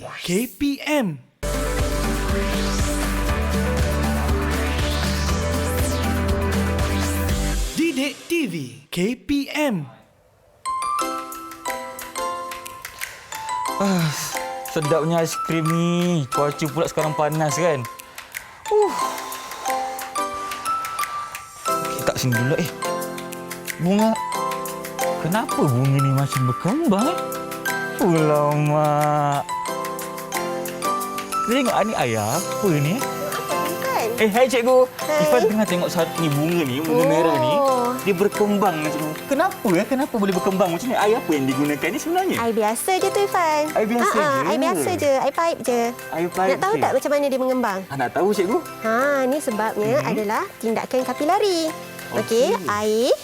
KPM. Didik TV KPM. Sedapnya aiskrim ni. Cuaca pula sekarang panas kan. Kita sini dulu Bunga. Kenapa bunga ni masih berkembang Ulamak. Tengok ni ayah apa ni? Hai cikgu. Ifan tengah tengok satu ni bunga ni, bunga merah ni. Dia berkembang macam tu. Kenapa boleh berkembang macam ni? Air apa yang digunakan ni sebenarnya? Air biasa je tu, Ifan. Air biasa je? Air biasa je. Air paip je. Air paip Nak tahu je? tak macam mana dia mengembang? Nak tahu cikgu? Ni sebabnya adalah tindakan kapilari. Okey, air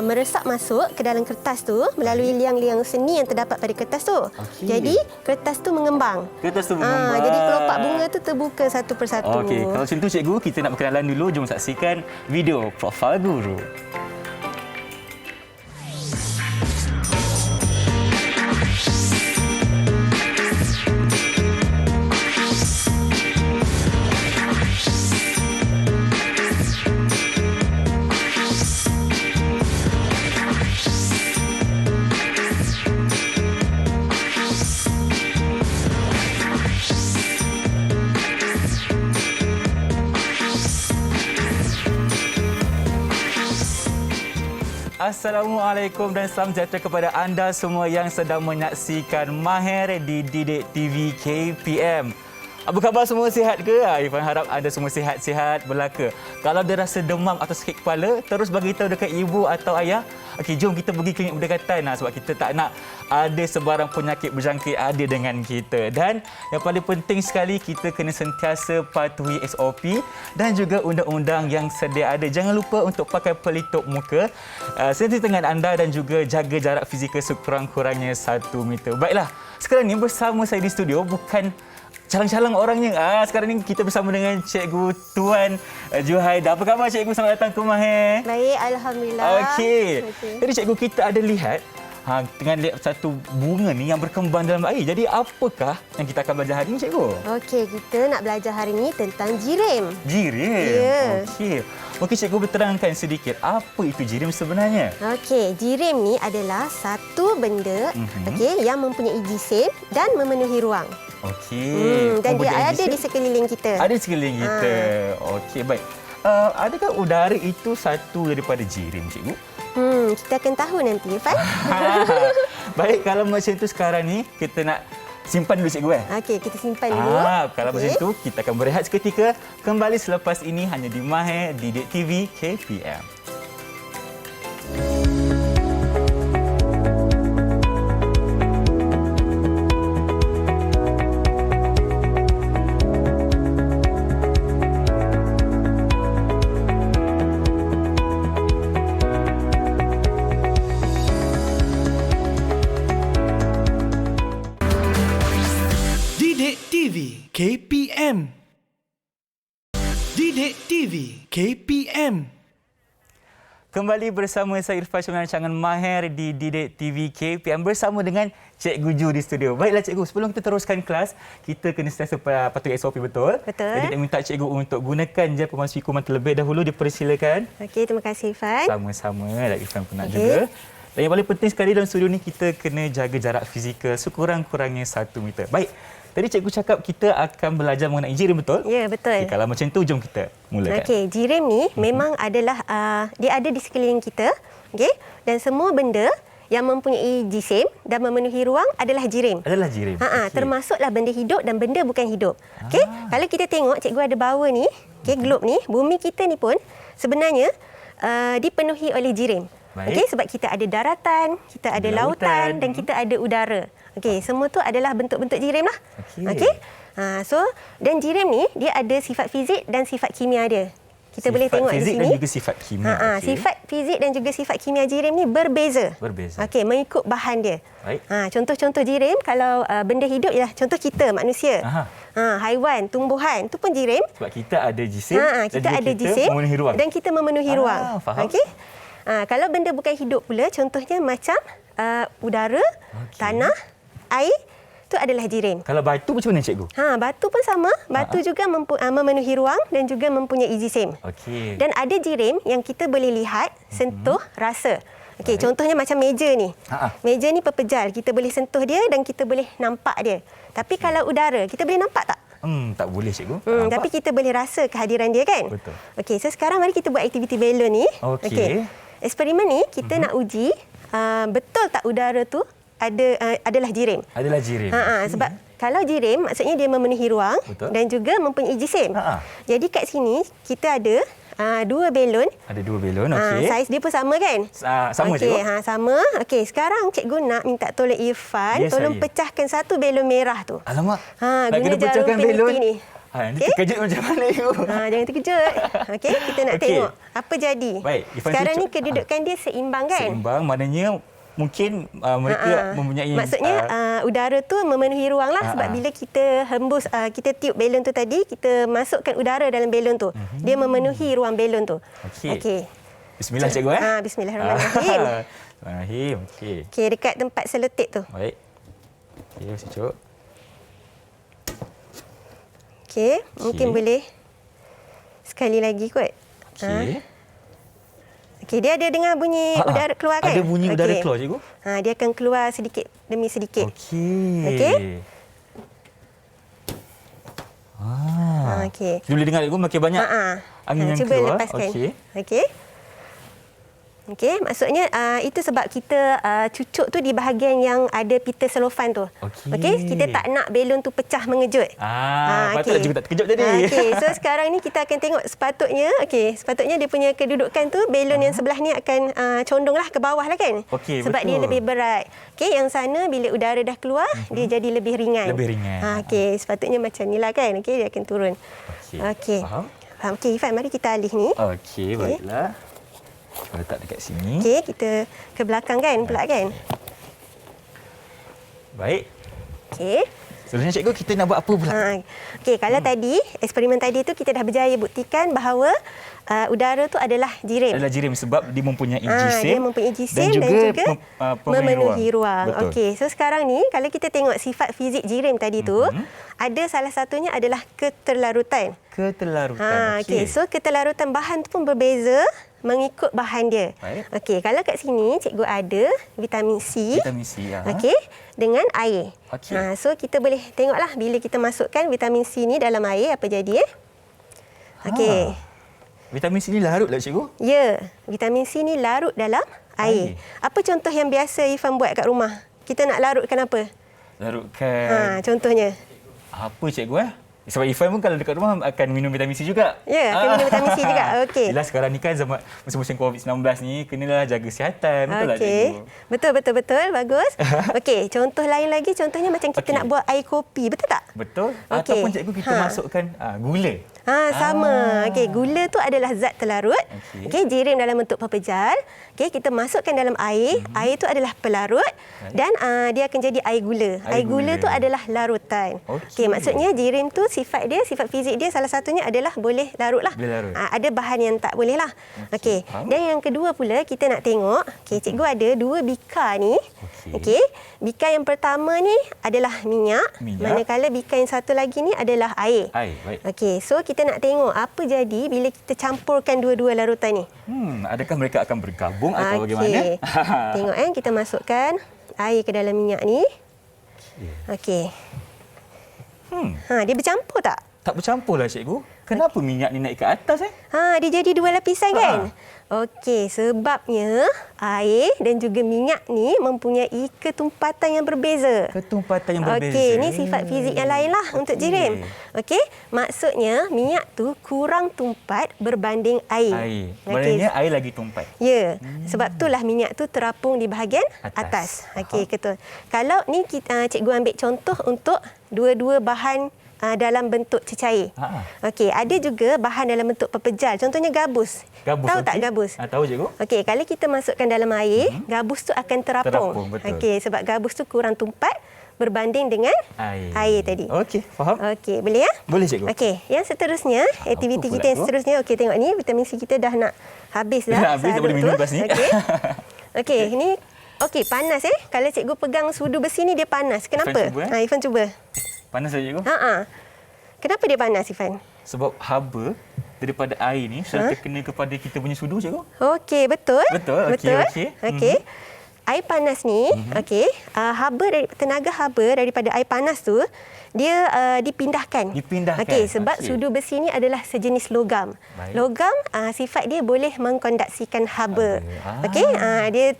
meresap masuk ke dalam kertas tu melalui liang-liang seni yang terdapat pada kertas tu. Jadi, kertas tu mengembang. Kertas tu mengembang. Jadi, kelopak bunga tu terbuka satu persatu. Okey, kalau macam tu cikgu, kita nak berkenalan dulu. Jom saksikan video profil guru. Assalamualaikum dan salam sejahtera kepada anda semua yang sedang menyaksikan Mahir di Didik TV KPM. Apa khabar semua, sihat ke? Ifan harap anda semua sihat-sihat belaka. Kalau ada rasa demam atau sakit kepala, terus bagi tahu dekat ibu atau ayah. Okey, jom kita pergi klinik berdekatan sebab kita tak nak ada sebarang penyakit berjangkit ada dengan kita. Dan yang paling penting sekali, kita kena sentiasa patuhi SOP dan juga undang-undang yang sedia ada. Jangan lupa untuk pakai pelitup muka, sentiasa tangan anda dan juga jaga jarak fizikal sekurang-kurangnya 1 meter. Baiklah, sekarang ni bersama saya di studio bukan calang-calang orangnya. Sekarang ni kita bersama dengan Cikgu Tuan Juhaida. Apa khabar cikgu? Selamat datang ke Mahir. Baik, alhamdulillah. Okey. Jadi cikgu, kita ada lihat tengah lihat satu bunga ni yang berkembang dalam air. Jadi apakah yang kita akan belajar hari ini, cikgu? Okey, kita nak belajar hari ini tentang jirim. Jirim. Ya. Okey. Okey, cikgu berterangkan sedikit apa itu jirim sebenarnya? Okey, jirim ni adalah satu benda yang mempunyai jisim dan memenuhi ruang. Okey. Dan dia ada di sekeliling kita. Ada di sekeliling kita. Okey, baik. Adakah udara itu satu daripada jirim, cikgu? Kita akan tahu nanti, Ifan. Baik, kalau macam itu sekarang ni kita nak simpan dulu, cikgu. Okey, kita simpan dulu. Kalau macam itu kita akan berehat seketika. Kembali selepas ini hanya di Mahir Didik TV KPM. KPM. Didik TV KPM. Kembali bersama saya Irfan Syamil, rancangan Mahir di Didik TV KPM bersama dengan Cikgu Ju di studio. Baiklah cikgu, sebelum kita teruskan kelas, kita kena sentiasa patuhi SOP, betul? Betul. Jadi kita minta cikgu untuk gunakan je pemandu kuman terlebih dahulu, dipersilakan. Okey, terima kasih Irfan. Sama-sama, dan Irfan pun nak juga. Dan yang paling penting sekali dalam studio ni, kita kena jaga jarak fizikal sekurang-kurangnya 1 meter. Baik. Tadi cikgu cakap kita akan belajar mengenai jirim, betul? Ya, betul. Okay, kalau macam tu, jom kita mulakan. Okey, jirim ni memang adalah dia ada di sekeliling kita, okey? Dan semua benda yang mempunyai jisim dan memenuhi ruang adalah jirim. Adalah jirim. Termasuklah benda hidup dan benda bukan hidup. Okey? Kalau kita tengok cikgu ada bawa ni, okey, globe ni, bumi kita ni pun sebenarnya dipenuhi oleh jirim. Okey, sebab kita ada daratan, kita ada lautan dan kita ada udara. Okey, semua tu adalah bentuk-bentuk jirim lah. Okey. Dan jirim ni dia ada sifat fizik dan sifat kimia dia. Kita boleh tengok di sini. Sifat fizik dan juga sifat kimia. Sifat fizik dan juga sifat kimia jirim ni berbeza. Okey, mengikut bahan dia. Baik. Contoh-contoh jirim kalau benda hidup ialah contoh kita manusia. Haiwan, tumbuhan tu pun jirim. Sebab kita ada jisim kita ada jisim memenuhi ruang. dan kita memenuhi ruang. Faham. Okey. Kalau benda bukan hidup pula, contohnya macam udara, tanah, air tu adalah jirim. Kalau batu macam mana cikgu? Batu pun sama. Batu juga memenuhi ruang dan juga mempunyai jisim. Okey. Dan ada jirim yang kita boleh lihat, sentuh, rasa. Okey, contohnya macam meja ni. Meja ni pepejal. Kita boleh sentuh dia dan kita boleh nampak dia. Tapi kalau udara, kita boleh nampak tak? Tak boleh cikgu. Tapi kita boleh rasa kehadiran dia kan? Betul. Okey, so sekarang mari kita buat aktiviti belon ni. Okey. Eksperimen ni kita nak uji betul tak udara tu adalah jirim. Adalah jirim. Sebab kalau jirim maksudnya dia memenuhi ruang. Betul. Dan juga mempunyai jisim. Jadi kat sini kita ada 2 belon. Ada 2 belon, okey. Saiz dia pun sama kan? Sama cikgu. Sama. Okey, sekarang cikgu nak minta tolong Irfan tolong pecahkan satu belon merah tu. Alamak. Nak guna jarum peniti ni. Ini terkejut macam mana cikgu? Jangan terkejut. Okey, kita nak tengok apa jadi. Baik, Irfan sekarang ni kedudukan dia seimbang kan? Seimbang, maknanya mungkin mereka mempunyai maksudnya udara tu memenuhi ruang lah sebab bila kita hembus kita tiup belon tu tadi, kita masukkan udara dalam belon tu. Dia memenuhi ruang belon tu. Okey. Bismillah cikgu Bismillahirrahmanirrahim. Bismillahirrahmanirrahim. Okey, dekat tempat seletik tu. Baik. Okey, sejuk. Okey, mungkin boleh sekali lagi kot. Okey. Okey, dia ada dengar bunyi udara keluar kan? Ada bunyi udara keluar cikgu? Dia akan keluar sedikit demi sedikit. Okey. Okey. Kita boleh dengar cikgu makin banyak angin yang cuba keluar. Lepaskan. Okey, maksudnya itu sebab kita cucuk tu di bahagian yang ada pita selofan tu. Okey, kita tak nak belon tu pecah mengejut. Patutlah juga tak terkejut tadi. Okey, so sekarang ni kita akan tengok sepatutnya dia punya kedudukan tu belon yang sebelah ni akan condonglah ke bawah lah kan? Okey, sebab betul. dia lebih berat. Okey, yang sana bila udara dah keluar dia jadi lebih ringan. Okey, sepatutnya macam nilah kan? Okey, dia akan turun. Okey. Faham? Okey, Ifan, mari kita alih ni. Okey, baiklah. Kita letak dekat sini. Okey, kita ke belakang kan pula kan? Baik. Okey. Seterusnya cikgu, kita nak buat apa pula? Okey, kalau tadi, eksperimen tadi tu kita dah berjaya buktikan bahawa udara tu adalah jirim. Adalah jirim sebab dia mempunyai jisim. Dia mempunyai jisim dan juga memenuhi ruang. Okey, so sekarang ni kalau kita tengok sifat fizik jirim tadi tu, ada salah satunya adalah keterlarutan. Okey, so keterlarutan bahan tu pun berbeza mengikut bahan dia. Okey, kalau kat sini cikgu ada vitamin C. Okey, dengan air. So kita boleh tengoklah bila kita masukkan vitamin C ni dalam air apa jadi Okey. Vitamin C ni larut lah cikgu? Ya, vitamin C ni larut dalam air. Apa contoh yang biasa Irfan buat kat rumah? Kita nak larutkan apa? Larutkan. Contohnya. Apa cikgu Sebab Irfan pun kalau dekat rumah akan minum vitamin C juga. Ya, akan minum vitamin C juga. Okey. Yelah, sekarang ni kan zaman musim COVID-19 ni, kenalah jaga kesihatan. Betul tak cikgu? Betul. Bagus. Okey, contoh lain lagi, contohnya macam kita nak buat air kopi. Betul tak? Betul. Ataupun cikgu kita masukkan gula. Sama. Okey, gula tu adalah zat terlarut. Okey, jirim dalam bentuk pepejal. Okey, kita masukkan dalam air. Air tu adalah pelarut dan dia akan jadi air gula. Air gula tu adalah larutan. Okey, maksudnya jirim tu sifat fizik dia salah satunya adalah boleh larut lah. Ada bahan yang tak boleh lah. Okey. Dan yang kedua pula kita nak tengok, okey, cikgu ada 2 bika ni. Okey. Bika yang pertama ni adalah minyak. Manakala bika yang satu lagi ni adalah air. Baik. Okey, so kita nak tengok apa jadi bila kita campurkan dua-dua larutan ni. Adakah mereka akan bergabung atau bagaimana? Tengok kita masukkan air ke dalam minyak ni. Okey. Dia bercampur tak? Tak bercampur lah cikgu. Kenapa minyak ni naik ke atas Dia jadi 2 lapisan kan? Okey, sebabnya air dan juga minyak ni mempunyai ketumpatan yang berbeza. Okey, ni sifat fizik yang lain lah untuk jirim. Okey, maksudnya minyak tu kurang tumpat berbanding air. Maknanya air lagi tumpat. Ya, sebab itulah minyak tu terapung di bahagian atas. Okey, betul. Kalau ni cikgu ambil contoh untuk dua-dua bahan dalam bentuk cecair. Okey, ada juga bahan dalam bentuk pepejal. Contohnya gabus. Tahu tak gabus? Tahu cikgu. Okey, kalau kita masukkan dalam air, gabus tu akan terapung. Okey, sebab gabus tu kurang tumpat berbanding dengan air tadi. Okey, faham? Okey, boleh Boleh cikgu. Okey, yang seterusnya, aktiviti kita yang seterusnya. Okey, tengok ni vitamin C kita dah nak habis dah. Dah habis, tak boleh minum lepas ni. Okey, ini Okey, panas Kalau cikgu pegang sudu besi ni dia panas. Kenapa? cuba, Irfan cuba. Panas tak cikgu? Kenapa dia panas, Irfan? Sebab haba daripada air ni selalu terkena kepada kita punya sudu cikgu. Okey, betul. Betul, okey. Okey. Air panas ni, tenaga haba daripada air panas tu dia dipindahkan. Okey, sebab sudu besi ni adalah sejenis logam. Baik. Logam sifat dia boleh mengkondaksikan haba. Okey, dia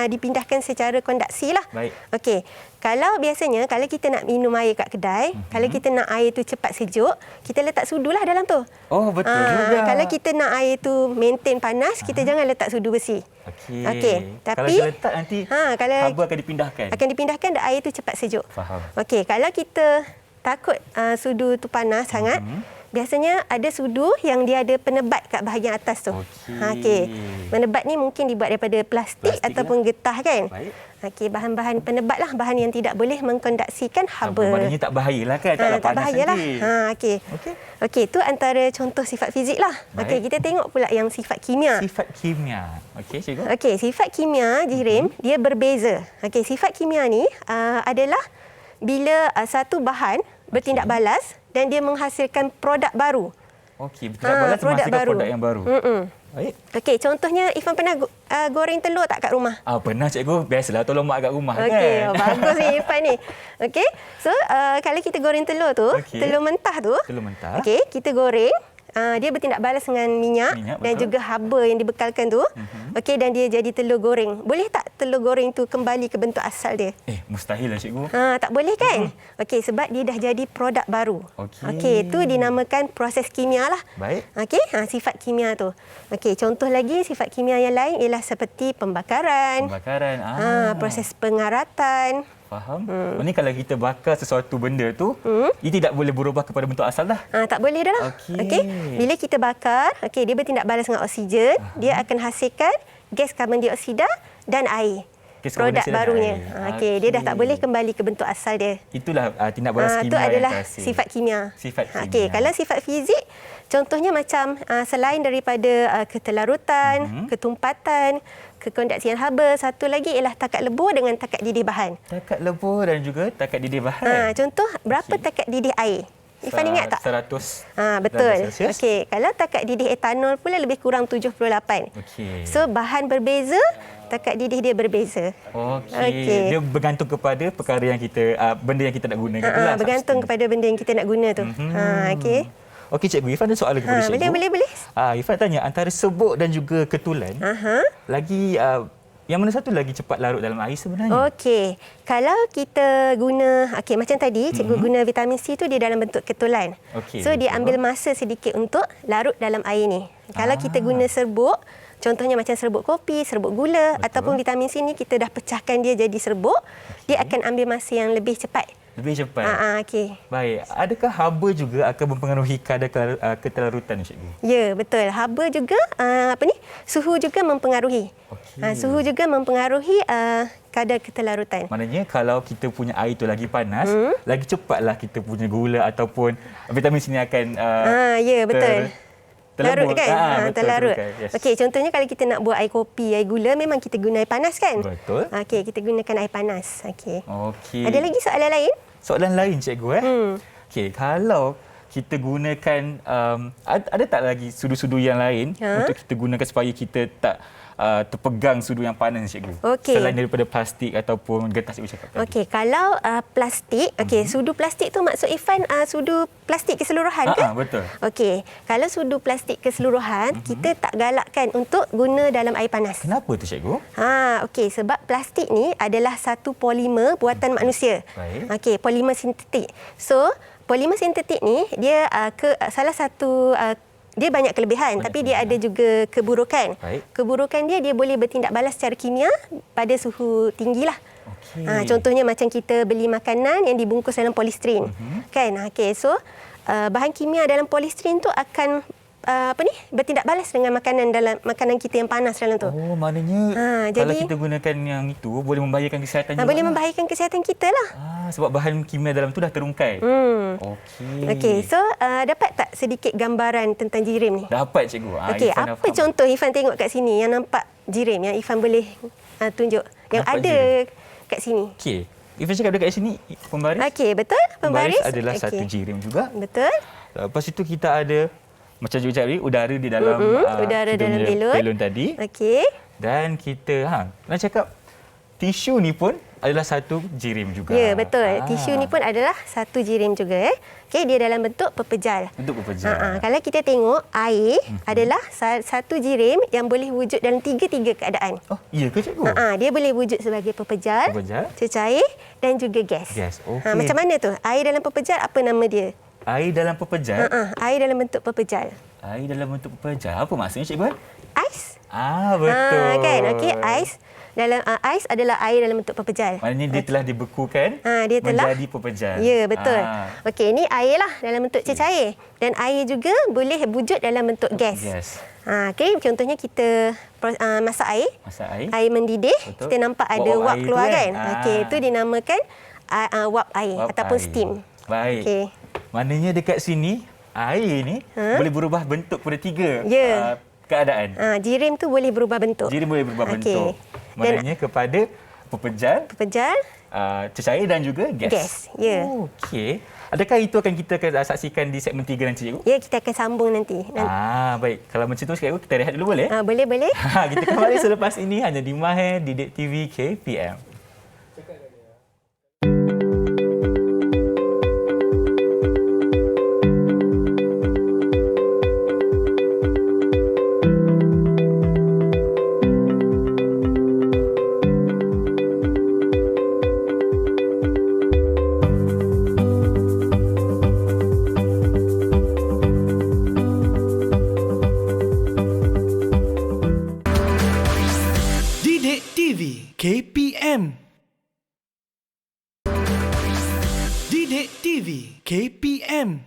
dipindahkan secara kondaksi lah. Baik. Okey. Kalau biasanya kalau kita nak minum air kat kedai, kalau kita nak air tu cepat sejuk, kita letak sudu lah dalam tu. Oh, betul juga. Kalau kita nak air tu maintain panas, kita jangan letak sudu besi. Okey. Tapi kalau kita letak nanti haba akan dipindahkan. Akan dipindahkan dan air tu cepat sejuk. Faham. Okey, kalau kita takut sudu tu panas sangat, biasanya ada sudu yang dia ada penebat kat bahagian atas tu. Okey. Penebat ni mungkin dibuat daripada plastik ataupun getah kan? Baik. Okey, bahan-bahan penebat lah, bahan yang tidak boleh mengkondaksikan haba. Maknanya tak bahayalah kan? Tak tak bahayalah. Okey. Okey, itu antara contoh sifat fizik lah. Okey, kita tengok pula yang sifat kimia. Sifat kimia. Okey, cikgu. Okey, sifat kimia Jirim dia berbeza. Okey, sifat kimia ni adalah bila satu bahan bertindak balas dan dia menghasilkan produk baru. Okey, bertindak balas menghasilkan produk yang baru. Baik. Okey, contohnya Ifan pernah goreng telur tak kat rumah? Pernah cikgu. Biasalah tolong mak kat rumah Okey, kan. bagus ni Ifan ni. Okey. So, kalau kita goreng telur tu, telur mentah tu. Telur mentah. Okey, kita goreng. Dia bertindak balas dengan minyak dan juga haba yang dibekalkan tu. Okey, dan dia jadi telur goreng. Boleh tak telur goreng tu kembali ke bentuk asal dia? Mustahil lah cikgu. Tak boleh kan? Okey, sebab dia dah jadi produk baru. Okey, itu dinamakan proses kimia lah. Baik. Okey, sifat kimia tu. Okey, contoh lagi sifat kimia yang lain ialah seperti pembakaran. Proses pengaratan. Faham. Ini kalau kita bakar sesuatu benda tu, ia tidak boleh berubah kepada bentuk asal dah. Tak boleh dah lah. Okey. Bila kita bakar, dia bertindak balas dengan oksigen, dia akan hasilkan gas karbon dioksida dan air. Produk barunya. Okey, dia dah tak boleh kembali ke bentuk asal dia. Itulah tindak balas kimia. Itu adalah yang terhasil. sifat kimia. Sifat kimia. Okey, kalau sifat fizik, contohnya macam selain daripada ketelarutan, ketumpatan, kekondaksian haba, satu lagi ialah takat lebur dengan takat didih bahan. Takat lebur dan juga takat didih bahan. Contoh, berapa takat didih air? Ifan ingat tak? 100. Betul. Okey, kalau takat didih etanol pula lebih kurang 78. Okey. So, bahan berbeza, takat didih dia berbeza. Okey. Dia bergantung kepada perkara yang kita, benda yang kita nak gunakan tu lah. Bergantung kepada benda yang kita nak guna tu. Okey. Okey cikgu, Ifan ada soalan kepada cikgu. Boleh. Ifan tanya antara serbuk dan juga ketulan. Lagi yang mana satu lagi cepat larut dalam air sebenarnya? Okey. Kalau kita guna macam tadi cikgu guna vitamin C tu dia dalam bentuk ketulan. So dia ambil masa sedikit untuk larut dalam air ni. Kalau kita guna serbuk, contohnya macam serbuk kopi, serbuk gula ataupun vitamin C ni kita dah pecahkan dia jadi serbuk, dia akan ambil masa yang lebih cepat. Lebih cepat. Okey. Baik. Adakah haba juga akan mempengaruhi kadar ketelarutan cikgu? Ya, betul. Haba juga suhu juga mempengaruhi. Suhu juga mempengaruhi kadar ketelarutan. Maknanya kalau kita punya air tu lagi panas, lagi cepatlah kita punya gula ataupun vitamin C ni akan ya, betul. Terlarut kan? Terlarut. Yes. Okey, contohnya kalau kita nak buat air kopi, air gula, memang kita guna air panas kan? Betul. Okey, kita gunakan air panas. Okey. Okey. Ada lagi soalan lain? Soalan lain cikgu Okey, kalau kita gunakan ada tak lagi sudu-sudu yang lain untuk kita gunakan supaya kita tak terpegang sudu yang panas cikgu? Selain daripada plastik ataupun getah cikgu cakap tadi. Okey, kalau plastik, sudu plastik tu maksud Ifan sudu plastik keseluruhan kan? Betul. Okey, kalau sudu plastik keseluruhan, kita tak galakkan untuk guna dalam air panas. Kenapa tu cikgu? Okey, sebab plastik ni adalah satu polimer buatan manusia. Baik. Okey, polimer sintetik. So, polimer sintetik ni dia salah satu dia banyak kelebihan tapi dia ada juga keburukan. Baik. Keburukan dia boleh bertindak balas secara kimia pada suhu tinggilah. Contohnya macam kita beli makanan yang dibungkus dalam polistiren. Kan? Okey, so bahan kimia dalam polistiren tu akan bertindak balas dengan makanan kita yang panas dalam tu. Oh, maknanya kalau kita gunakan yang itu boleh membahayakan kesihatan juga. Boleh membahayakan kesihatan kita lah. Sebab bahan kimia dalam tu dah terungkai. Okey, so dapat tak sedikit gambaran tentang jirim ni? Dapat cikgu. Okey, apa contoh Ifan tengok kat sini yang nampak jirim yang Ifan boleh tunjuk yang Nampak ada jirim. kat sini. Okey. Ifan cakap dekat sini pembaris. Okey, betul. Pembaris Pembaris adalah okey. satu jirim juga. Betul. Lepas itu kita ada macam juga tadi udara di dalam udara kita dalam punya belon. tadi. Okey. Dan kita nak cakap tisu ni pun adalah satu jirim juga. Ya, betul. Tisu ni pun adalah satu jirim juga. Okey, dia dalam bentuk pepejal. Bentuk pepejal. Kalau kita tengok, air adalah satu jirim yang boleh wujud dalam tiga-tiga keadaan. Oh, iya ke cikgu? Dia boleh wujud sebagai pepejal, Pepejal. cecair dan juga gas. Gas, okey. Macam mana tu? Air dalam pepejal, apa nama dia? Air dalam pepejal. Air dalam bentuk pepejal. Air dalam bentuk pepejal. Apa maksudnya cikgu? Ais. Betul. Kan? Okey, ais. Ais adalah air dalam bentuk pepejal. Maknanya dia telah dibekukan Dia telah menjadi pepejal. Ya, betul. Okey, ini air lah dalam bentuk cecair. Dan air juga boleh wujud dalam bentuk gas. Gas. Okey, contohnya kita masak air. Masak air. Air mendidih, Betul. kita nampak ada Wap wap air keluar tu kan? kan? Okey, itu dinamakan wap air Wap ataupun air. steam. Baik. Okey. Maknanya dekat sini air ni boleh berubah bentuk pada tiga Ya. keadaan. Jirim tu boleh berubah bentuk. Jirim boleh berubah Okey. bentuk. Maknanya kepada pepejal, Pepejal, cecair dan juga gas. gas. Ya. Okey. Adakah itu akan kita akan saksikan di segmen 3 nanti, cikgu? Ya, kita akan sambung nanti. Baik. Kalau macam tu cikgu, kita rehat dulu boleh? Boleh. Kita kembali selepas ini hanya di Mahir Didik TV KPM. Didik TV KPM. Didik TV KPM.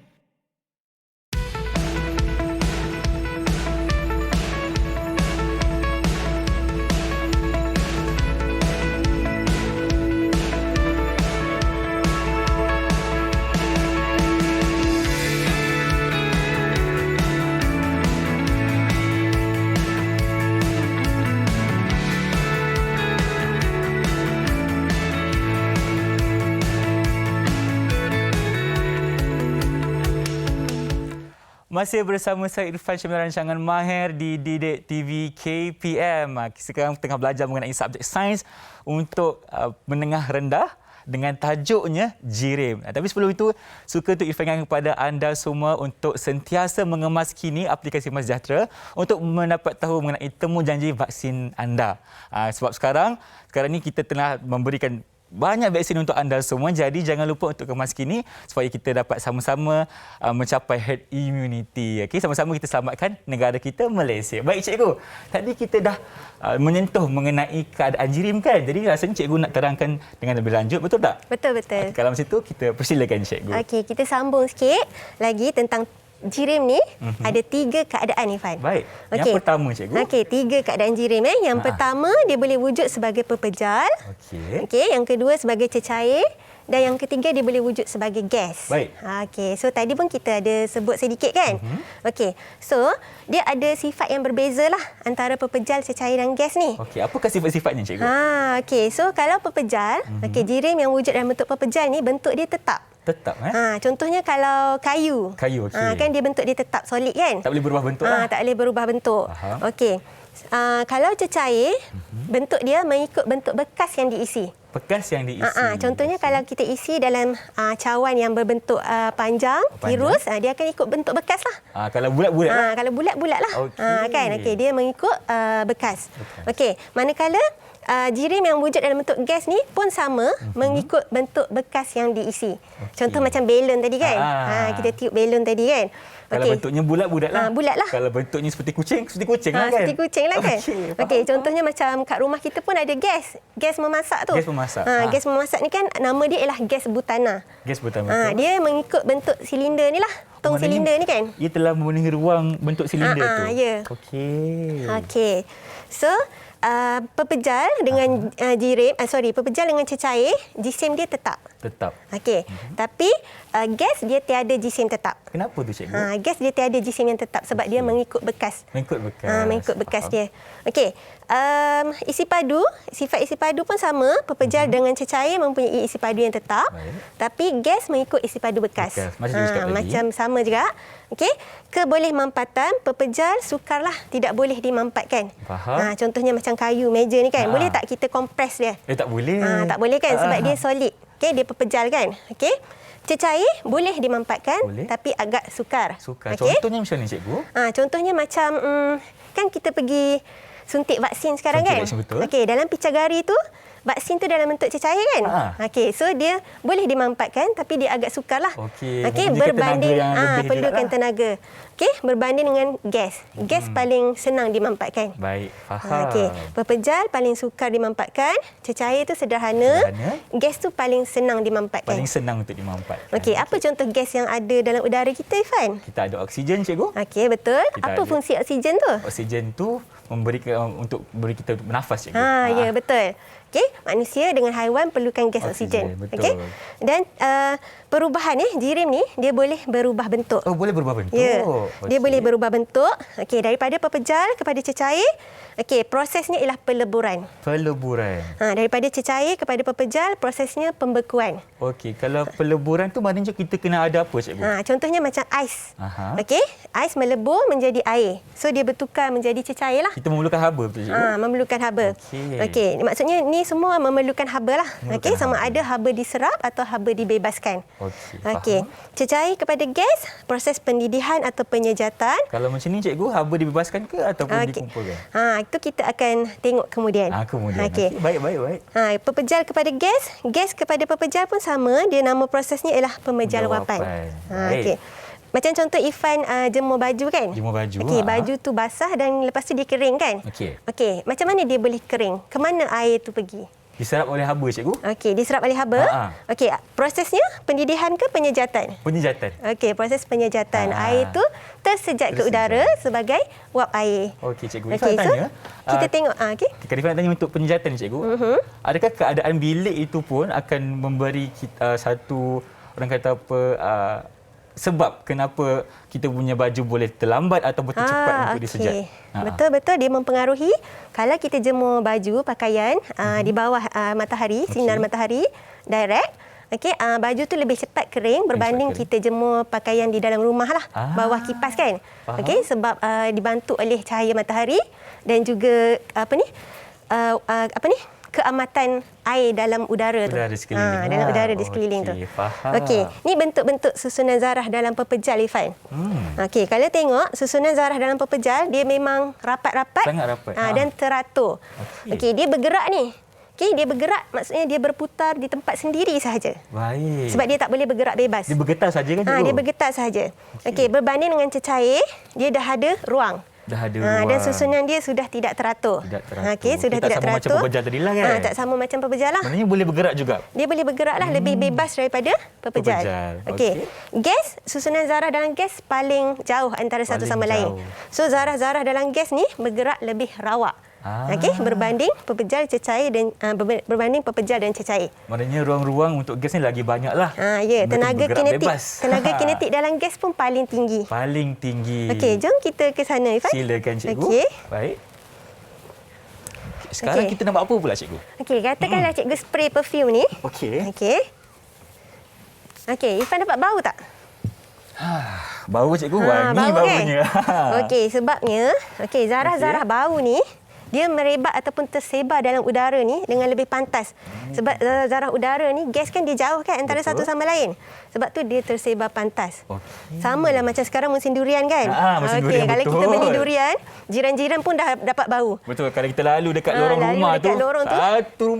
Masih bersama saya Irfan Syamil, rancangan Mahir di Didik TV KPM. Sekarang tengah belajar mengenai subjek sains untuk menengah rendah dengan tajuknya jirim. Tapi sebelum itu, suka untuk Irfan kepada anda semua untuk sentiasa mengemaskini aplikasi MySejahtera untuk mendapat tahu mengenai temu janji vaksin anda. Sebab sekarang ni kita telah memberikan banyak vaksin untuk anda semua, jadi jangan lupa untuk kemaskini supaya kita dapat sama-sama mencapai herd immunity. Okey, sama-sama kita selamatkan negara kita, Malaysia. Baik cikgu, tadi kita dah menyentuh mengenai keadaan jirim kan? Jadi rasanya cikgu nak terangkan dengan lebih lanjut, betul tak? Betul. Kalau macam itu, kita persilakan cikgu. Okey, kita sambung sikit lagi tentang jirim ni. Ada 3 keadaan, Irfan. Baik. Yang pertama, cikgu. Okey, 3 keadaan jirim. Yang pertama, dia boleh wujud sebagai pepejal. Okey, yang kedua sebagai cecair. Dan yang ketiga, dia boleh wujud sebagai gas. Baik. Okey, so tadi pun kita ada sebut sedikit kan? Okey, so dia ada sifat yang berbeza lah antara pepejal, cecair dan gas ni. Okey, apakah sifat-sifatnya, cikgu? Okey, so kalau pepejal, jirim yang wujud dalam bentuk pepejal ni, bentuk dia tetap. Tetap, Contohnya kalau kayu. Kayu, okey. Kan dia bentuk dia tetap solid kan? Tak boleh berubah bentuk lah. Tak boleh berubah bentuk. Faham. Okey. Kalau cecair, bentuk dia mengikut bentuk bekas yang diisi. Bekas yang diisi. Contohnya kalau kita isi dalam cawan yang berbentuk panjang, tirus, dia akan ikut bentuk bekas lah. Kalau bulat-bulat lah. Kalau bulat-bulat lah. Okey. Kan? Okey, dia mengikut bekas. Okey, manakala jirim yang wujud dalam bentuk gas ni pun sama, mengikut bentuk bekas yang diisi. Contoh macam belon tadi kan? Kita tiup belon tadi kan? Kalau bentuknya bulat-bulat lah. Bulat lah. Kalau bentuknya seperti kucing lah kan? Seperti kucing lah kan? Okey, Contohnya macam kat rumah kita pun ada gas. Gas memasak tu. Gas memasak. Gas memasak ni kan nama dia ialah gas butana. Gas butana. Dia mengikut bentuk silinder ni lah. Tong silinder ni kan? Ia telah memenuhi ruang bentuk silinder tu. Ya. Okey. So, pepejal dengan pepejal dengan cecair, jisim dia tetap. Tetap. Okey. Tapi gas dia tiada jisim tetap. Kenapa tu cikgu? Gas dia tiada jisim yang tetap sebab dia mengikut bekas. Mengikut bekas. Mengikut bekas dia. Okey. Isi padu, sifat isi padu pun sama. Pepejal dengan cecair mempunyai isi padu yang tetap. Baik. Tapi gas mengikut isi padu bekas. Macam dia cakap tadi. Macam sama juga. Okey. Keboleh mampatan, pepejal sukarlah tidak boleh dimampatkan. Faham. Contohnya macam kayu, meja ni kan. Boleh tak kita kompres dia? Tak boleh. Tak boleh kan sebab dia solid. Okey, dia pepejal kan. Okey. Cecair boleh dimampatkan tapi agak sukar. Sukar. Okay. Contohnya macam ni cikgu? Contohnya macam kan kita pergi suntik vaksin sekarang Suntik kan? vaksin, betul. Okey, dalam picagari tu vaksin tu dalam bentuk cecair kan? Okey, so dia boleh dimampatkan tapi dia agak sukar lah. Okey, berbanding perlukan tenaga. Okey, berbanding dengan gas. Gas paling senang dimampatkan. Baik, faham. Okey, pepejal paling sukar dimampatkan, cecair tu sederhana. Gas tu paling senang dimampatkan. Paling senang untuk dimampatkan. Okey, apa contoh gas yang ada dalam udara kita, Ifan? Kita ada oksigen, cikgu. Okey, betul. Apa fungsi oksigen tu? Oksigen tu untuk beri kita bernafas, cikgu. Ya, betul. Okey, manusia dengan haiwan perlukan gas oksigen. Okey. Dan perubahan jirim ni dia boleh berubah bentuk. Oh, boleh berubah bentuk. Ya. Dia boleh berubah bentuk. Okey, daripada pepejal kepada cecair. Okey, prosesnya ialah peleburan. Peleburan. Daripada cecair kepada pepejal, prosesnya pembekuan. Okey, kalau peleburan tu maknanya kita kena ada apa, cikgu? Contohnya macam ais. Okey, ais melebur menjadi air. So dia bertukar menjadi cecair lah. Kita memerlukan haba, betul cikgu? Memerlukan haba. Okey, maksudnya ni semua memerlukan haba lah. Okey, sama ada haba diserap atau haba dibebaskan. Okey. Cecair kepada gas, proses pendidihan atau penyejatan. Kalau macam ni cikgu, haba dibebaskan ke ataupun dikumpulkan? Itu kita akan tengok kemudian. Kemudian. Okey. Baik. Pepejal kepada gas, gas kepada pepejal pun sama. Dia nama prosesnya ialah pemejalwapan. Okey. Macam contoh Ifan jemur baju kan? Jemur baju. Okey, baju tu basah dan lepas tu dia kering kan? Okey. Macam mana dia boleh kering? Ke mana air tu pergi? Diserap oleh haba, cikgu. Okey, diserap oleh haba. Okey, prosesnya pendidihan ke penyejatan? Penyejatan. Okey, proses penyejatan. Air tu tersejat ke udara sebagai wap air. Okey, cikgu. Ifan tanya. Kita tengok. Okey. Ifan nak tanya untuk penyejatan ni, cikgu. Adakah keadaan bilik itu pun akan memberi kita satu, orang kata apa, sebab kenapa kita punya baju boleh terlambat ataupun tercepat untuk disejat? Betul-betul dia mempengaruhi. Kalau kita jemur baju, pakaian di bawah matahari, sinar matahari direct, okey, baju tu lebih cepat kering berbanding kita jemur pakaian di dalam rumah lah, bawah kipas kan. Okey, sebab dibantu oleh cahaya matahari dan juga keamatan air dalam udara tu. Dalam udara di sekeliling tu. Okey, ni bentuk-bentuk susunan zarah dalam pepejal, Ifan. Okey, kalau tengok susunan zarah dalam pepejal, dia memang rapat-rapat. Sangat rapat. Dan teratur. Okey, dia bergerak ni. Okey, dia bergerak maksudnya dia berputar di tempat sendiri sahaja. Baik. Sebab dia tak boleh bergerak bebas. Dia bergetar saja kan, cikgu? Dia bergetar sahaja. Okey, berbanding dengan cecair, dia dah ada ruang. Dan susunan dia sudah tidak teratur. Okey, sudah tidak teratur. Tak sama macam pepejal tadi lah kan? Tak sama macam pepejal lah. Maknanya boleh bergerak juga? Dia boleh bergerak lah, lebih bebas daripada pepejal. Okey. Gas, susunan zarah dalam gas paling jauh antara satu sama lain. So zarah-zarah dalam gas ni bergerak lebih rawak. Okey, berbanding pepejal cecair dan berbanding pepejal dan cecair. Maknanya ruang-ruang untuk gas ni lagi banyaklah. Tenaga kinetik dalam gas pun paling tinggi. Paling tinggi. Okey, jom kita ke sana, Ifan. Silakan, cikgu. Okey. Baik. Sekarang kita nak buat apa pula, cikgu? Okey, katakanlah cikgu spray perfume ni. Okey. Okey, Ifan dapat bau tak? Bau, cikgu. Wangi baunya. Kan? Okey, sebabnya zarah-zarah bau ni dia merebat ataupun tersebar dalam udara ni dengan lebih pantas. Sebab zarah udara ni, gas kan dia jauh kan antara satu sama lain. Sebab tu dia tersebar pantas. Sama lah macam sekarang musim durian kan? Durian, kalau kita beli durian, jiran-jiran pun dah dapat bau. Betul, kalau kita lalu dekat lorong rumah tu,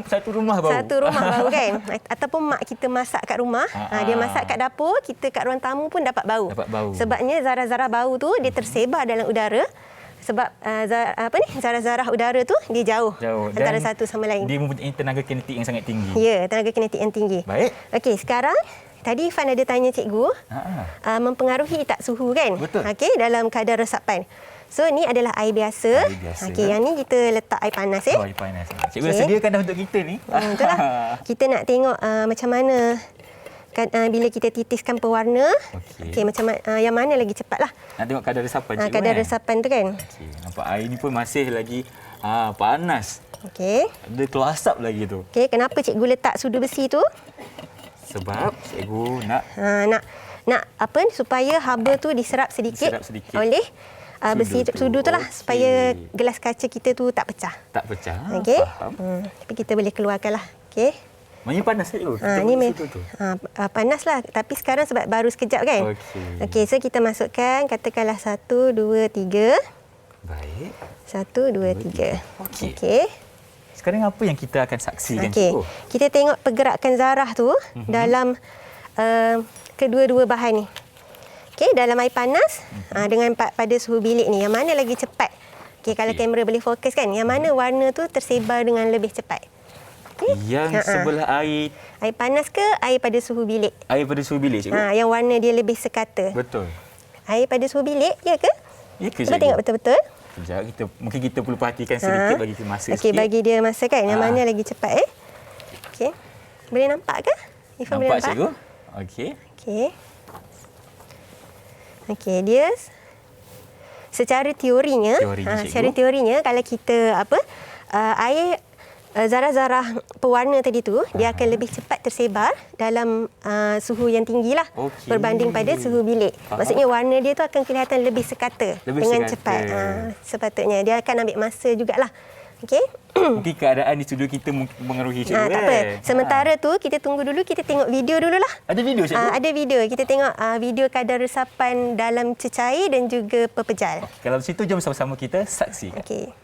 satu rumah bau. Satu rumah bau kan? Ataupun mak kita masak kat rumah, dia masak kat dapur, kita kat ruang tamu pun dapat bau. Sebabnya zarah-zarah bau tu dia tersebar dalam udara. Sebab zarah-zarah udara tu dia jauh antara satu sama lain. Dia mempunyai tenaga kinetik yang sangat tinggi. Ya, tenaga kinetik yang tinggi. Baik. Okey, sekarang tadi Ifan ada tanya cikgu, mempengaruhi tak suhu kan? Betul. Okey, dalam kadar resapan. So ni adalah air biasa. Okey, yang ni kita letak air panas air panas. Cikgu dah sediakan dah untuk kita ni. Betul lah. Kita nak tengok macam mana bila kita titiskan pewarna. Okey. Okey, macam yang mana lagi cepatlah. Nak tengok kadar resapan cikgu. Kadar resapan tu kan. Okey, nampak air ni pun masih lagi panas. Okey. Ada keluar asap lagi tu. Okey, kenapa cikgu letak sudu besi tu? Sebab cikgu nak Nak apa supaya haba tu diserap sedikit, oleh besi sudu tu lah, supaya gelas kaca kita tu tak pecah. Tak pecah. Okey. Faham. Tapi kita boleh keluarkanlah. Okey. Maknanya panas cikgu. Ni panaslah, tapi sekarang sebab baru sekejap kan. Okey, so kita masukkan katakanlah 1 2 3. Baik. 1 2 3. Okey. Sekarang apa yang kita akan saksikan Okey. cikgu? Kita tengok pergerakan zarah tu dalam kedua-dua bahan ni. Okey, dalam air panas dengan pada suhu bilik ni, yang mana lagi cepat? Okey, kalau kamera boleh fokus kan, yang mana warna tu tersebar dengan lebih cepat? Okay. Yang sebelah air panas ke air pada suhu bilik? Air pada suhu bilik cikgu. Yang warna dia lebih sekata. Betul. Air pada suhu bilik, ya ke? Ya ke Cuba cikgu? tengok betul-betul. Sekejap, mungkin kita perlu perhatikan sedikit, bagi kita masa sikit. Okey, bagi dia masa kan, yang mana lagi cepat Okey. Boleh nampak ke? Ifan boleh nampak? Cikgu? Okey. Okey. Okey, dia secara teorinya kalau kita air zarah-zarah pewarna tadi tu, dia akan lebih cepat tersebar dalam suhu yang tinggilah berbanding pada suhu bilik. Maksudnya warna dia tu akan kelihatan lebih sekata dengan cepat. Sepatutnya dia akan ambil masa jugalah. Okey. Mungkin keadaan di studio kita mengaruhi cikgu. Tak apa. Sementara tu kita tunggu dulu, kita tengok video dululah. Ada video cikgu? Ada video. Kita tengok video kadar resapan dalam cecair dan juga pepejal. Kalau situ jom sama-sama kita saksikan. Okey.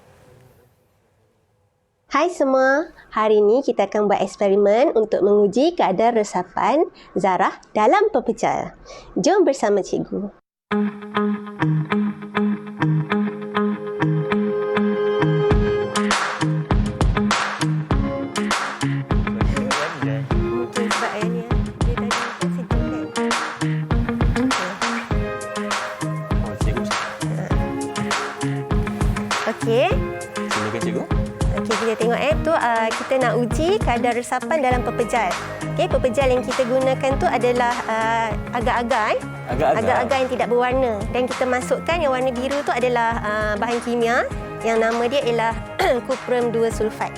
Hai semua, hari ini kita akan buat eksperimen untuk menguji kadar resapan zarah dalam pepejal. Jom bersama cikgu. Mungkin sebab air ni dia tadi kan sejuk kan. Okey. Silakan cikgu. Okey, kita tengok tu kita nak uji kadar resapan dalam pepejal. Okey, pepejal yang kita gunakan tu adalah agar-agar agar-agar yang tidak berwarna, dan kita masukkan yang warna biru tu adalah bahan kimia yang nama dia ialah kuprum 2 sulfat.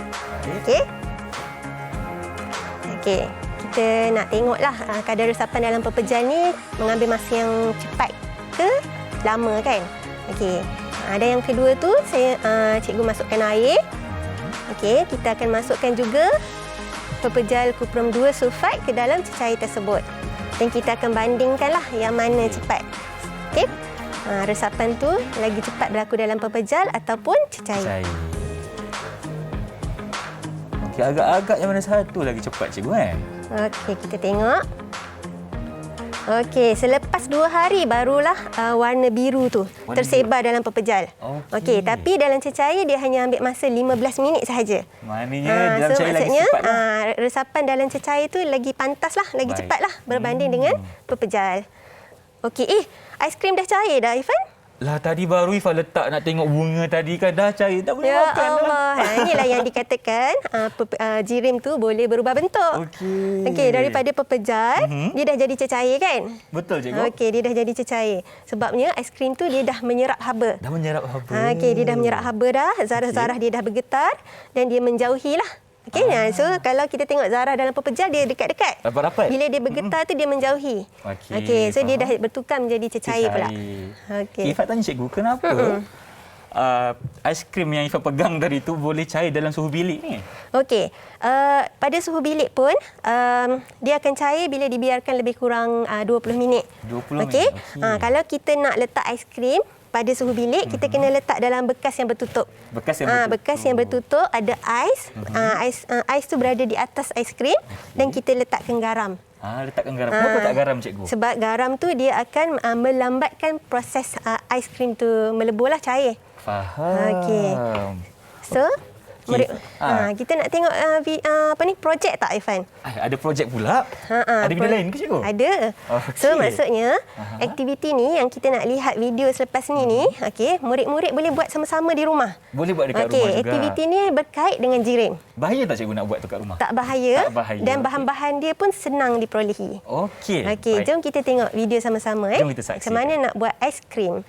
Okey. Okey, kita nak tengoklah kadar resapan dalam pepejal ni mengambil masa yang cepat ke lama kan. Okey. Dan yang kedua tu cikgu masukkan air. Okey, kita akan masukkan juga pepejal kuprum 2 sulfat ke dalam cecair tersebut. Dan kita akan bandingkanlah yang mana cepat. Okey. Resapan tu lagi cepat berlaku dalam pepejal ataupun cecair. Okey, agak-agak yang mana satu lagi cepat cikgu kan? Okey, kita tengok. Okey, selepas 2 hari barulah warna biru tu tersebar dalam pepejal. Okey, tapi dalam cecair dia hanya ambil masa 15 minit sahaja. Maknanya dalam cecair lagi cepat. Resapan dalam cecair tu lagi pantaslah, lagi cepatlah berbanding dengan pepejal. Okey, aiskrim dah cair dah Ifan? Lah tadi baru Ifan letak nak tengok bunga tadi kan dah cair, tak boleh makan dah. Ya Allah, inilah yang dikatakan jirim tu boleh berubah bentuk. Okey, daripada pepejal dia dah jadi cecair kan? Betul cikgu. Okey, dia dah jadi cecair. Sebabnya aiskrim tu dia dah menyerap haba. Dah menyerap haba. Okey, dia dah menyerap haba dah, zarah-zarah dia dah bergetar dan dia menjauhilah. Okey, so kalau kita tengok zarah dalam pepejal dia dekat-dekat. Rapat-rapat. Bila dia bergetar tu dia menjauhi. Okey, so dia dah bertukar menjadi cecair pula. Okey. Ifat tanya cikgu, kenapa aiskrim yang Ifat pegang tadi tu boleh cair dalam suhu bilik ni? Okey, pada suhu bilik pun dia akan cair bila dibiarkan lebih kurang 20 minit. 20 minit. Okey. Kalau kita nak letak aiskrim pada suhu bilik, kita kena letak dalam bekas yang bertutup. Bekas yang bertutup. Bekas yang bertutup ada ais. Ais tu berada di atas aiskrim dan kita letakkan garam. Letakkan garam. Kenapa tak garam cikgu? Sebab garam tu dia akan melambatkan proses aiskrim tu meleburlah cair. Faham. Okey. So, Murid, kita nak tengok projek tak Irfan? Ada projek pula? Ada benda lain ke cikgu? Ada. Okey. So maksudnya aktiviti ni yang kita nak lihat video selepas ni okey, murid-murid boleh buat sama-sama di rumah. Boleh buat dekat rumah juga. Aktiviti ni berkait dengan jirim. Bahaya tak cikgu nak buat tu kat rumah? Tak bahaya, Tak bahaya. dan bahan-bahan dia pun senang diperolehi. Okey. Okey, jom kita tengok video sama-sama. Jom kita saksikan. Macam mana nak buat aiskrim.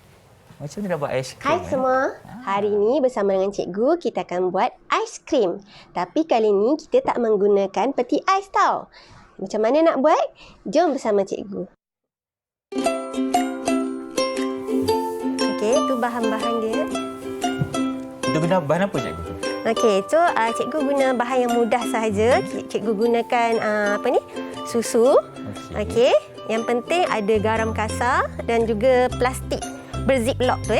Macam mana nak buat aiskrim? Hai semua. Hari ini bersama dengan cikgu kita akan buat aiskrim. Tapi kali ini kita tak menggunakan peti ais tau. Macam mana nak buat? Jom bersama cikgu. Okey, tu bahan-bahan dia. Kita guna bahan apa cikgu? Okey, so cikgu guna bahan yang mudah sahaja. Cikgu gunakan susu. Okey. Yang penting ada garam kasar dan juga plastik berziplock tu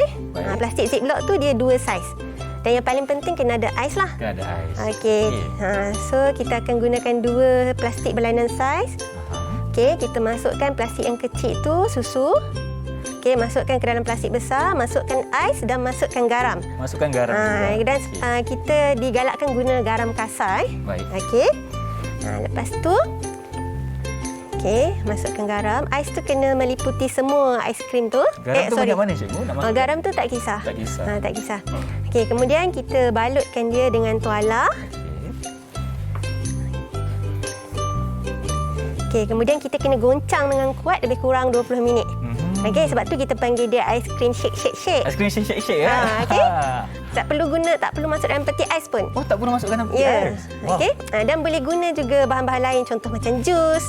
plastik ziplock tu dia 2 saiz. Dan yang paling penting kena ada ais lah. Kena ada ais. Okey. So kita akan gunakan 2 plastik berlainan saiz. Okey, kita masukkan plastik yang kecil tu susu. Okey, masukkan ke dalam plastik besar, masukkan ais dan masukkan garam. Masukkan garam juga. Dan kita digalakkan guna garam kasar. Baik. Okey. Lepas tu okey, masukkan garam. Ais tu kena meliputi semua aiskrim tu. Garam tu banyak mana cikgu? Nak masukkan? Garam tu tak kisah. Tak kisah. Tak kisah. Okey, kemudian kita balutkan dia dengan tuala. Okey, kemudian kita kena goncang dengan kuat lebih kurang 20 minit. Okey, sebab tu kita panggil dia aiskrim shake. Aiskrim shake Okey. Tak perlu masuk dalam peti ais pun. Oh, tak perlu masukkan dalam peti Ya. ais. Wow. Okey. Dan boleh guna juga bahan-bahan lain, contoh macam jus.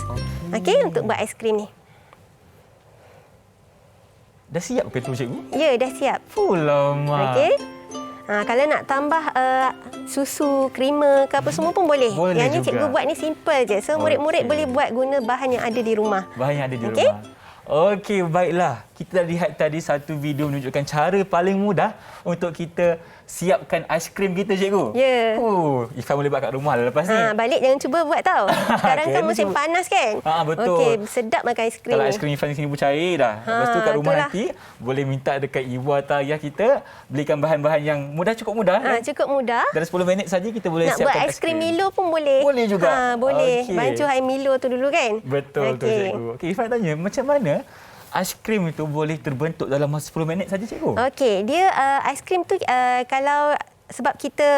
Okey, untuk buat aiskrim ni. Dah siap ke tu cikgu? Ya, dah siap. Lama. Okey. Kalau nak tambah susu, krema ke apa semua pun boleh. Boleh Yang ni juga. cikgu buat ni simple je. So murid-murid boleh buat guna bahan yang ada di rumah. Bahan yang ada di Okey? rumah. Okey, baiklah. Kita dah lihat tadi satu video menunjukkan cara paling mudah untuk kita siapkan aiskrim kita, cikgu. Ya. Ifan boleh buat kat rumah lah lepas ni. Balik jangan cuba buat tau. Sekarang kan Kena musim cuba. panas kan? Betul. Okey, sedap makan aiskrim. Kalau aiskrim Ifan sini pun cair dah. Lepas tu kat rumah itulah. nanti boleh minta dekat ibu atau ayah kita belikan bahan-bahan yang cukup mudah. Cukup mudah. Dalam 10 minit saja kita boleh Nak buat siapkan aiskrim Milo pun boleh. Boleh juga. Boleh. Okey. Baju air Milo tu dulu kan? Betul tu cikgu. Okey, Ifan tanya macam mana aiskrim itu boleh terbentuk dalam masa 10 minit saja cikgu? Okey, dia aiskrim tu kalau sebab kita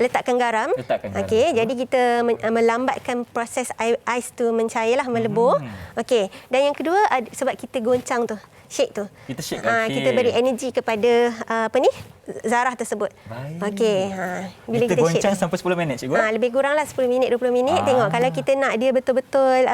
letakkan garam. Okey, jadi kita melambatkan proses ais tu mencairlah, melebur. Okey, dan yang kedua sebab kita goncang tu, shake tu. Kita shake. Kita beri energi kepada zarah tersebut. Baik. Okey, kita goncang sampai 10 minit cikgu. Lebih kuranglah 10 minit 20 minit. Tengok kalau kita nak dia betul-betul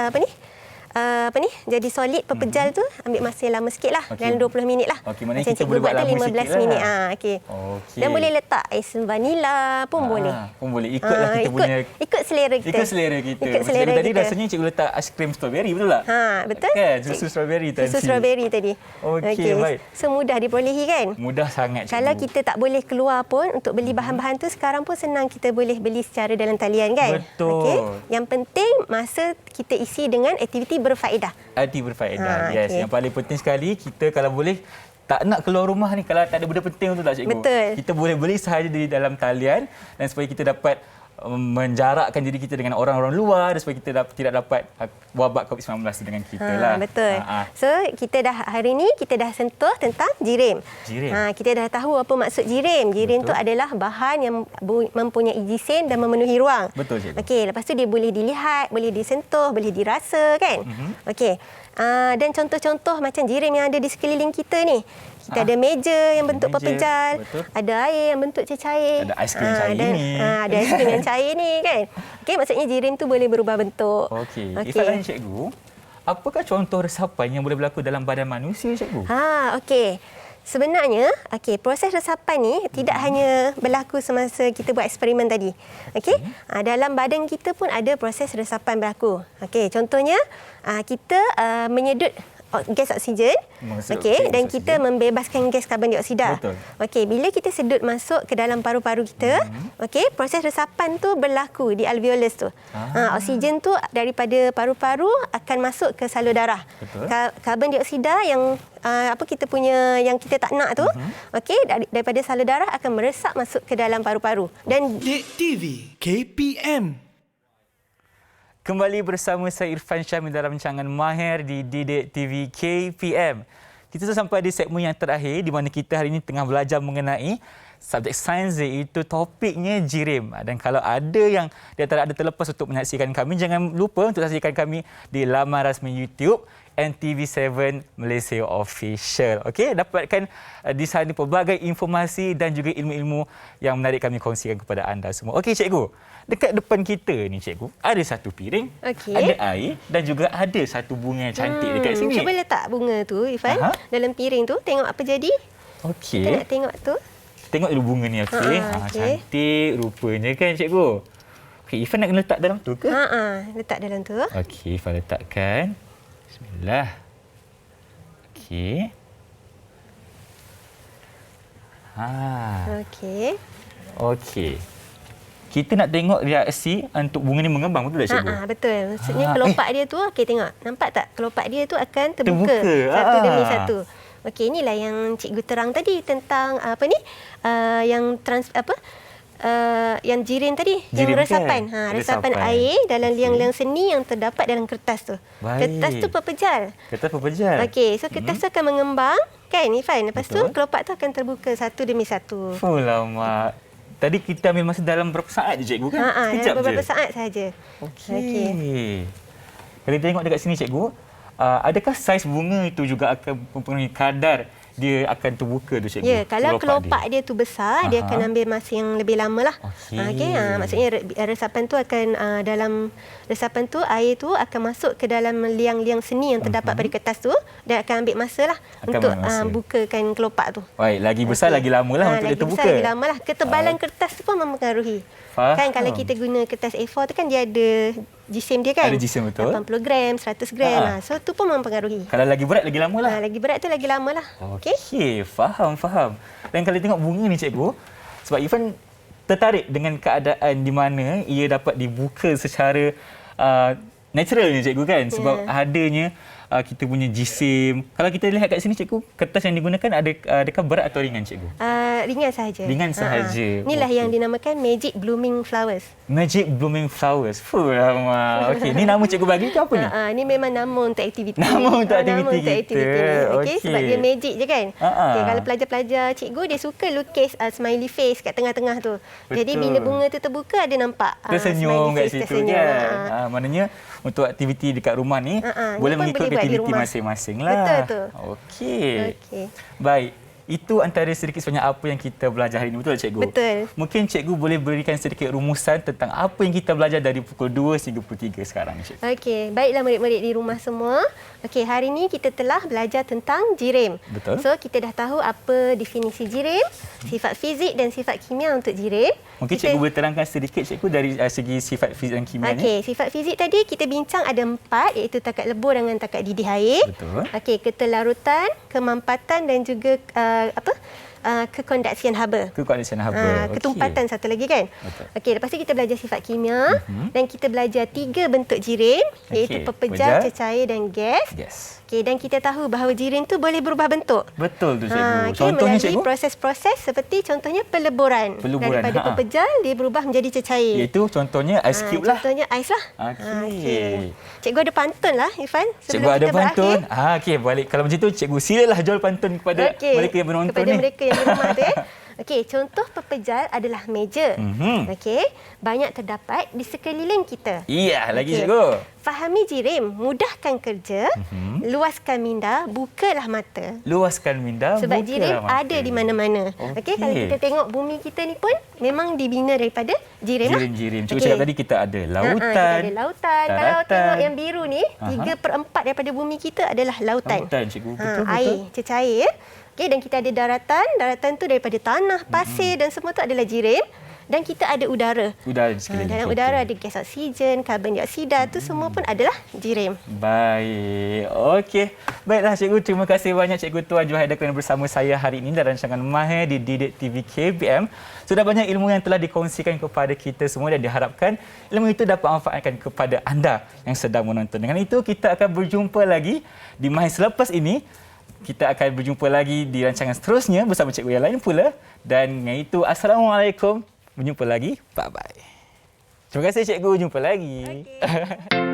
jadi solid pepejal tu ambil masa lama sikitlah, dalam 20 minit lah. Okey, maknanya Macam kita cikgu boleh buat buat tu lama 15 sikit minit. lah. Okey. Okey. Dan boleh letak ais vanila pun boleh. Pun boleh. Ikutlah kita punya ikut selera kita. Ikut selera kita. Ikut selera tadi kita. rasanya cikgu letak aiskrim strawberry, betul tak? Betul. Kan? Susu strawberry tadi. Susu strawberry tadi. Okey, baik. So mudah diperolehi kan? Mudah sangat cikgu. Kalau kita tak boleh keluar pun untuk beli bahan-bahan tu, sekarang pun senang kita boleh beli secara dalam talian kan? Betul. Okey. Yang penting masa kita isi dengan aktiviti berfaedah. Berfaedah. Yes. okey. Yang paling penting sekali kita kalau boleh tak nak keluar rumah ni kalau tak ada benda penting tu tak cikgu. Betul. Kita boleh beli sahaja di dalam talian dan supaya kita dapat menjarakkan diri kita dengan orang-orang luar dan supaya kita tidak dapat wabak COVID-19 dengan kita lah. Betul. So kita hari ni kita dah sentuh tentang jirim. Kita dah tahu apa maksud jirim. Jirim tu adalah bahan yang mempunyai jisim dan memenuhi ruang. Betul cikgu. Okey, lepas tu dia boleh dilihat, boleh disentuh, boleh dirasa kan? Okey. Dan contoh-contoh macam jirim yang ada di sekeliling kita ni. Kita ada meja yang bentuk pepejal, ada air yang bentuk cair. Ada aiskrim cair ni. Ada aiskrim yang cair ni kan. Okey, maksudnya jirim tu boleh berubah bentuk. Okey. Ifan tanya cikgu, apakah contoh resapan yang boleh berlaku dalam badan manusia cikgu? Okey. Sebenarnya, proses resapan ni tidak hanya berlaku semasa kita buat eksperimen tadi. Okey. Dalam badan kita pun ada proses resapan berlaku. Okey, contohnya kita menyedut gas oksigen. Okey, dan kita membebaskan gas karbon dioksida. Betul. Okey, bila kita sedut masuk ke dalam paru-paru kita, okey, proses resapan tu berlaku di alveolus tu. Oksigen tu daripada paru-paru akan masuk ke salur darah. Betul. Karbon dioksida yang kita punya yang kita tak nak tu, okey, daripada salur darah akan meresap masuk ke dalam paru-paru. Dan Didik TV KPM. Kembali bersama saya Irfan Syamil dalam rancangan Mahir di Didik TV KPM. Kita sudah sampai di segmen yang terakhir di mana kita hari ini tengah belajar mengenai subjek sains, iaitu topiknya jirim. Dan kalau ada yang di antara anda terlepas untuk menyaksikan kami, jangan lupa untuk saksikan kami di laman rasmi YouTube NTV7 Malaysia Official. Okey, dapatkan di sana pelbagai informasi dan juga ilmu-ilmu yang menarik kami kongsikan kepada anda semua. Okey, cikgu. Dekat depan kita ni, cikgu, ada satu piring, ada air dan juga ada satu bunga yang cantik dekat sini. Cuba letak bunga tu, Irfan, dalam piring tu. Tengok apa jadi. Okey. Kita nak tengok tu. Tengok dulu bunga ni, okey. Okey. Cantik rupanya kan, cikgu. Okey, Ifan nak kena letak dalam tu ke? Letak dalam tu. Okey, Ifan letakkan. Bismillah. Okey. Okey. Okey. Kita nak tengok reaksi untuk bunga ni mengembang, betul tak, cikgu? Betul. Maksudnya kelopak dia tu, okey, tengok. Nampak tak? Kelopak dia tu akan terbuka. Satu demi satu. Okey, inilah yang cikgu terang tadi tentang yang jirim tadi, Jirim yang resapan. kan? Resapan Resapan. air dalam liang-liang seni yang terdapat dalam kertas tu. Baik. Kertas tu pepejal. Kertas pepejal. Okey, so kertas tu akan mengembang, kan, Ifan? Lepas Betul. tu kelopak tu akan terbuka satu demi satu. Oh lama. Tadi kita ambil masa dalam berapa saat je, cikgu, kan? Sekejap beberapa je. saat sahaja. Okey. Kalau kita tengok dekat sini, cikgu, adakah saiz bunga itu juga akan mempengaruhi kadar dia akan terbuka tu, cikgu? Ya, kalau kelopak dia tu besar, dia akan ambil masa yang lebih lama lah. Okey. Maksudnya resapan tu akan dalam resapan tu, air tu akan masuk ke dalam liang-liang seni yang terdapat pada kertas tu dan akan ambil masa lah untuk bukakan kelopak tu. Baik, lagi besar lagi lama lah untuk dia terbuka. Lagi besar lagi lama lah. Ketebalan kertas tu pun mempengaruhi. Faham. Kan kalau kita guna kertas A4 tu kan dia ada jisim dia kan. Ada jisim, betul. 80 gram, 100 gram. So tu pun mempengaruhi. Kalau lagi berat lagi lama lah. Lagi berat tu lagi lama lah. Okey, faham. Dan kalau tengok bunga ni, cikgu, sebab Irfan tertarik dengan keadaan di mana ia dapat dibuka secara natural ni, cikgu, kan? Sebab adanya kita punya jisim. Kalau kita lihat kat sini, cikgu, kertas yang digunakan adakah berat atau ringan, cikgu? Ringan sahaja. Ringan sahaja. Inilah yang dinamakan Magic Blooming Flowers. Magic Blooming Flowers. Lama. Okey, ni nama cikgu bagi ke apa ni? Ini memang nama untuk aktiviti. Nama untuk aktiviti kita. Okey. Sebab dia magic je kan. Kalau pelajar-pelajar cikgu dia suka lukis smiley face kat tengah-tengah tu. Betul. Jadi bila bunga tu terbuka ada nampak tersenyum kat situ tersenyum. kan. Maknanya untuk aktiviti dekat rumah ni boleh mengikut aktiviti masing-masing lah. Betul tu. Okey. Baik. Itu antara sedikit sebanyak apa yang kita belajar hari ini. Betul tak, cikgu? Betul. Mungkin cikgu boleh berikan sedikit rumusan tentang apa yang kita belajar dari pukul 2 hingga pukul 3 sekarang, cikgu. Okey, baiklah murid-murid di rumah semua. Okey, hari ini kita telah belajar tentang jirim. Betul. So, kita dah tahu apa definisi jirim, sifat fizik dan sifat kimia untuk jirim. Mungkin cikgu boleh terangkan sedikit, cikgu, dari segi sifat fizik dan kimia ni. Okey, sifat fizik tadi kita bincang ada 4, iaitu takat lebur dengan takat didih air. Betul. Okey, ketelarutan, kemampatan dan juga kekondaksian haba. Kekondaksian haba. Ketumpatan satu lagi kan. Betul. Okey, lepas tu kita belajar sifat kimia dan kita belajar 3 bentuk jirim, iaitu pepejal, cecair dan gas. Okey, dan kita tahu bahawa jirim tu boleh berubah bentuk. Betul tu, cikgu. melalui Contohnya, cikgu? proses-proses seperti contohnya peleburan. Daripada pepejal dia berubah menjadi cecair. Iaitu contohnya ais cube lah. Contohnya ais lah. Okey. Cikgu ada pantun lah, Irfan. Cikgu ada pantun. Okey, balik. Kalau macam tu, cikgu silalah jual pantun kepada mereka yang menonton kepada ni. mereka yang di rumah tu ya. Okey, contoh pepejal adalah meja. Okey, banyak terdapat di sekeliling kita. Iya, lagi cikgu. Fahami jirim, mudahkan kerja, luaskan minda, bukalah mata. Luaskan minda, Sebab bukalah jirim mata. ada di mana-mana. Okey, kalau kita tengok bumi kita ni pun memang dibina daripada jirim lah. Jirim-jirim. Cikgu cakap tadi kita ada lautan. Kita ada lautan. Kalau daratan. tengok yang biru ni, 3/4 daripada bumi kita adalah lautan. Lautan, cikgu. Betul. Air, cecair. Okey, dan kita ada daratan. Daratan tu daripada tanah, pasir dan semua tu adalah jirim. dan kita ada udara. Udara di sekeliling Dalam kita. udara ada gas oksigen, karbon dioksida, tu semua pun adalah jirim. Baik. Okey. Baiklah cikgu, terima kasih banyak Cikgu Tuan Juhaida kerana bersama saya hari ini dalam rancangan Mahir di Didik TV KPM. Sudah banyak ilmu yang telah dikongsikan kepada kita semua dan diharapkan ilmu itu dapat manfaatkan kepada anda yang sedang menonton. Dengan itu kita akan berjumpa lagi di Mahir selepas ini. Kita akan berjumpa lagi di rancangan seterusnya bersama cikgu yang lain pula. Dan dengan itu, Assalamualaikum. Berjumpa lagi. Bye-bye. Terima kasih cikgu. Jumpa lagi. Okay.